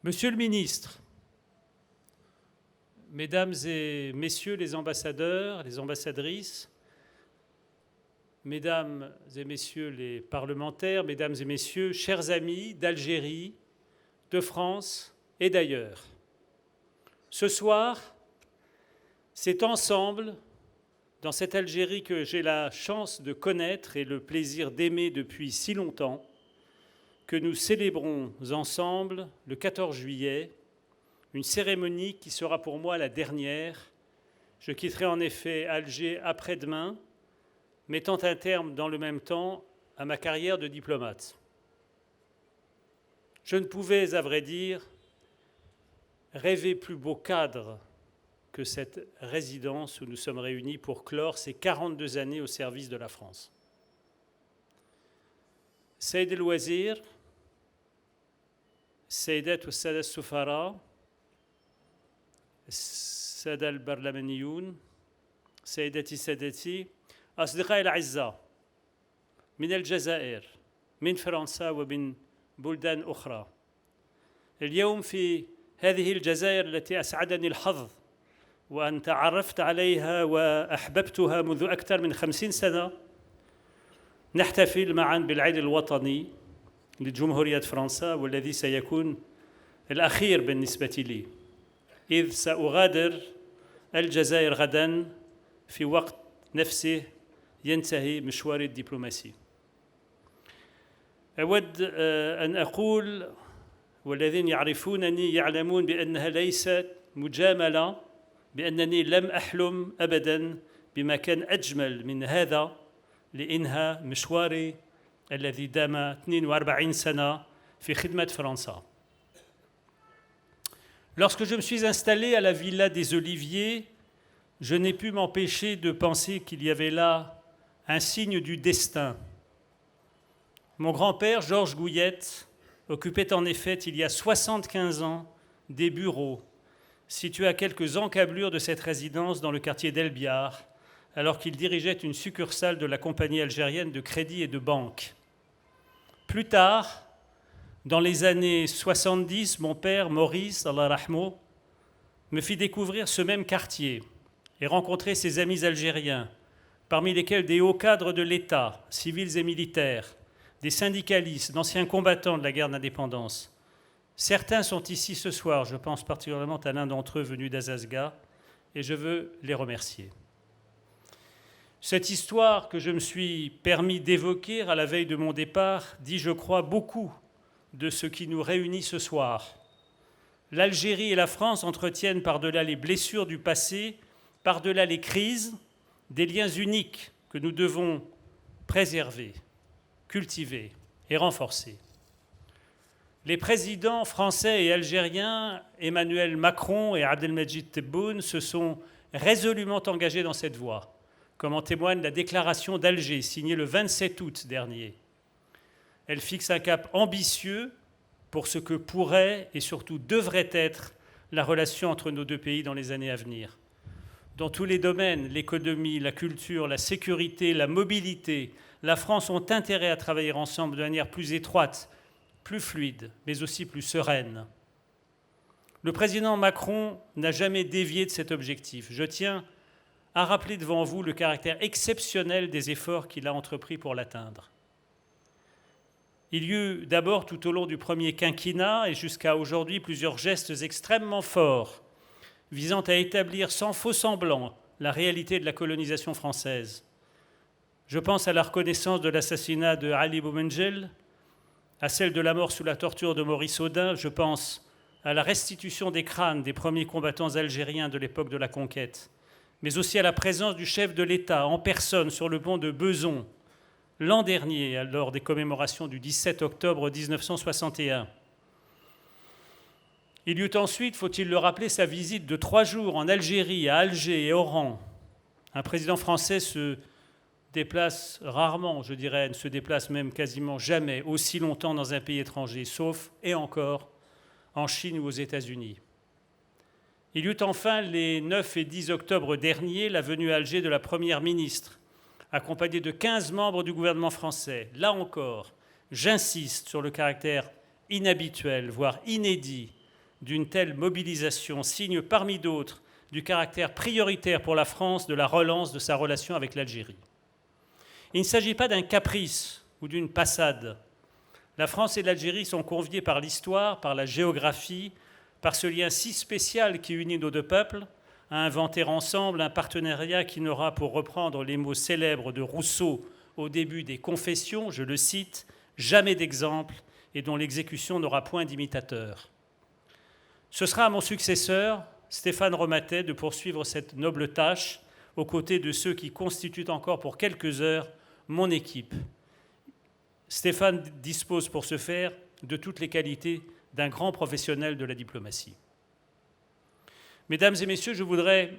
Monsieur le ministre, Mesdames et Messieurs les ambassadeurs, les ambassadrices, Mesdames et Messieurs les parlementaires, Mesdames et Messieurs, chers amis d'Algérie, de France et d'ailleurs, ce soir, c'est ensemble, dans cette Algérie que j'ai la chance de connaître et le plaisir d'aimer depuis si longtemps, que nous célébrons ensemble le 14 juillet, une cérémonie qui sera pour moi la dernière. Je quitterai en effet Alger après-demain, mettant un terme dans le même temps à ma carrière de diplomate. Je ne pouvais, à vrai dire, rêver plus beau cadre que cette résidence où nous sommes réunis pour clore ces 42 années au service de la France. Saïd El-Wazir, Saïdat والسادة السفراء السادة البرلمانيون سيداتي سادتي أصدقائي الأعزاء من الجزائر من فرنسا ومن بلدان أخرى اليوم في هذه الجزائر التي أسعدني الحظ وأن تعرفت عليها وأحببتها منذ أكثر من 50 سنة نحتفل معا بالعيد الوطني لجمهورية فرنسا والذي سيكون الأخير بالنسبة لي إذ سأغادر الجزائر غدا في وقت نفسه ينتهي مشواري الدبلوماسي. أود أن أقول والذين يعرفونني يعلمون بأنها ليست مجاملة بأنني لم أحلم أبدا بمكان أجمل من هذا لإنهاء مشواري الذي دام 42 سنة في خدمة فرنسا. Lorsque je me suis installé à la Villa des Oliviers, je n'ai pu m'empêcher de penser qu'il y avait là un signe du destin. Mon grand-père, Georges Gouillette, occupait en effet, il y a 75 ans, des bureaux situés à quelques encablures de cette résidence dans le quartier d'El Biar, alors qu'il dirigeait une succursale de la compagnie algérienne de crédit et de banque. Plus tard, dans les années 70, mon père, Maurice, Allah rahmo, me fit découvrir ce même quartier et rencontrer ses amis algériens, parmi lesquels des hauts cadres de l'État, civils et militaires, des syndicalistes, d'anciens combattants de la guerre d'indépendance. Certains sont ici ce soir, je pense particulièrement à l'un d'entre eux venu d'Azazga, et je veux les remercier. Cette histoire que je me suis permis d'évoquer à la veille de mon départ dit, je crois, beaucoup de ce qui nous réunit ce soir. L'Algérie et la France entretiennent par-delà les blessures du passé, par-delà les crises, des liens uniques que nous devons préserver, cultiver et renforcer. Les présidents français et algériens, Emmanuel Macron et Abdelmajid Tebboune, se sont résolument engagés dans cette voie, comme en témoigne la déclaration d'Alger, signée le 27 août dernier. Elle fixe un cap ambitieux pour ce que pourrait et surtout devrait être la relation entre nos deux pays dans les années à venir. Dans tous les domaines, l'économie, la culture, la sécurité, la mobilité, la France ont intérêt à travailler ensemble de manière plus étroite, plus fluide, mais aussi plus sereine. Le président Macron n'a jamais dévié de cet objectif. Je tiens à rappeler devant vous le caractère exceptionnel des efforts qu'il a entrepris pour l'atteindre. Il y eut d'abord tout au long du premier quinquennat et jusqu'à aujourd'hui plusieurs gestes extrêmement forts visant à établir sans faux semblant la réalité de la colonisation française. Je pense à la reconnaissance de l'assassinat de Ali Boumengel, à celle de la mort sous la torture de Maurice Audin, je pense à la restitution des crânes des premiers combattants algériens de l'époque de la conquête, mais aussi à la présence du chef de l'État en personne sur le pont de Bezons, l'an dernier, lors des commémorations du 17 octobre 1961. Il y eut ensuite, faut-il le rappeler, sa visite de 3 jours en Algérie, à Alger et Oran. Un président français se déplace rarement, je dirais, ne se déplace même quasiment jamais aussi longtemps dans un pays étranger, sauf, et encore, en Chine ou aux États-Unis. Il y eut enfin, les 9 et 10 octobre dernier, la venue à Alger de la Première ministre, accompagnée de 15 membres du gouvernement français. Là encore, j'insiste sur le caractère inhabituel, voire inédit, d'une telle mobilisation, signe parmi d'autres du caractère prioritaire pour la France de la relance de sa relation avec l'Algérie. Il ne s'agit pas d'un caprice ou d'une passade. La France et l'Algérie sont conviées par l'histoire, par la géographie, par ce lien si spécial qui unit nos deux peuples, à inventer ensemble un partenariat qui n'aura, pour reprendre les mots célèbres de Rousseau au début des Confessions, je le cite, « jamais d'exemple et dont l'exécution n'aura point d'imitateur ». Ce sera à mon successeur, Stéphane Romatet, de poursuivre cette noble tâche aux côtés de ceux qui constituent encore pour quelques heures mon équipe. Stéphane dispose pour ce faire de toutes les qualités d'un grand professionnel de la diplomatie. Mesdames et messieurs, je voudrais,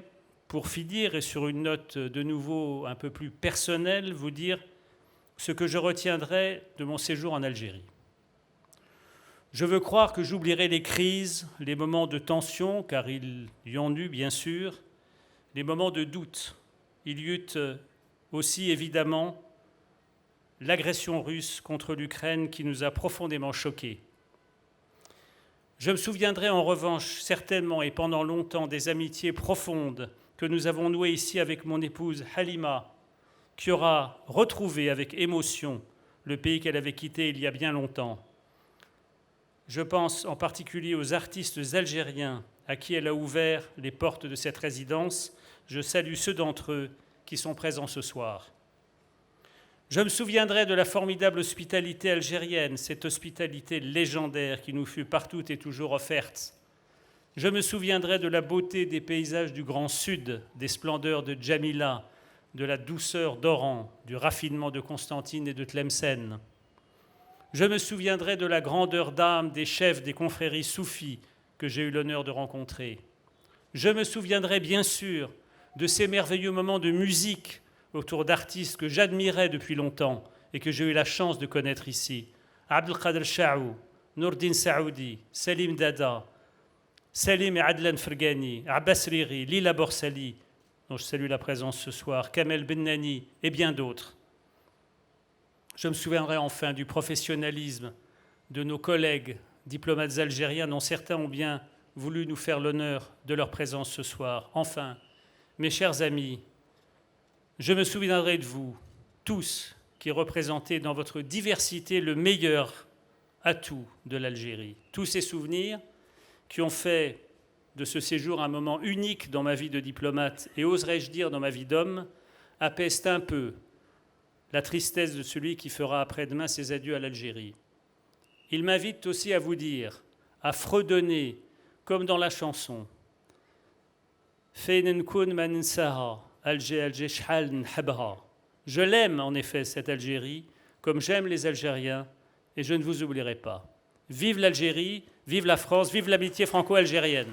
pour finir et sur une note de nouveau un peu plus personnelle, vous dire ce que je retiendrai de mon séjour en Algérie. Je veux croire que j'oublierai les crises, les moments de tension, car il y en eut bien sûr, les moments de doute. Il y eut aussi évidemment l'agression russe contre l'Ukraine qui nous a profondément choqués. Je me souviendrai en revanche certainement et pendant longtemps des amitiés profondes que nous avons nouées ici avec mon épouse Halima, qui aura retrouvé avec émotion le pays qu'elle avait quitté il y a bien longtemps. Je pense en particulier aux artistes algériens à qui elle a ouvert les portes de cette résidence. Je salue ceux d'entre eux qui sont présents ce soir. Je me souviendrai de la formidable hospitalité algérienne, cette hospitalité légendaire qui nous fut partout et toujours offerte. Je me souviendrai de la beauté des paysages du Grand Sud, des splendeurs de Djamila, de la douceur d'Oran, du raffinement de Constantine et de Tlemcen. Je me souviendrai de la grandeur d'âme des chefs des confréries soufis que j'ai eu l'honneur de rencontrer. Je me souviendrai bien sûr de ces merveilleux moments de musique autour d'artistes que j'admirais depuis longtemps et que j'ai eu la chance de connaître ici. Abdelkader Chaou, Nourdine Saoudi, Salim Dada, Salim et Adlan Fergani, Abbas Riri, Lila Borsali, dont je salue la présence ce soir, Kamel Bennani et bien d'autres. Je me souviendrai enfin du professionnalisme de nos collègues diplomates algériens dont certains ont bien voulu nous faire l'honneur de leur présence ce soir. Enfin, mes chers amis, je me souviendrai de vous, tous, qui représentez dans votre diversité le meilleur atout de l'Algérie. Tous ces souvenirs qui ont fait de ce séjour un moment unique dans ma vie de diplomate et, oserais-je dire, dans ma vie d'homme, apaisent un peu la tristesse de celui qui fera après-demain ses adieux à l'Algérie. Il m'invite aussi à vous dire, à fredonner, comme dans la chanson, « Feinen kun man nsaha » Alger, shhal nhabha. Je l'aime en effet, cette Algérie, comme j'aime les Algériens, et je ne vous oublierai pas. Vive l'Algérie, vive la France, vive l'amitié franco-algérienne.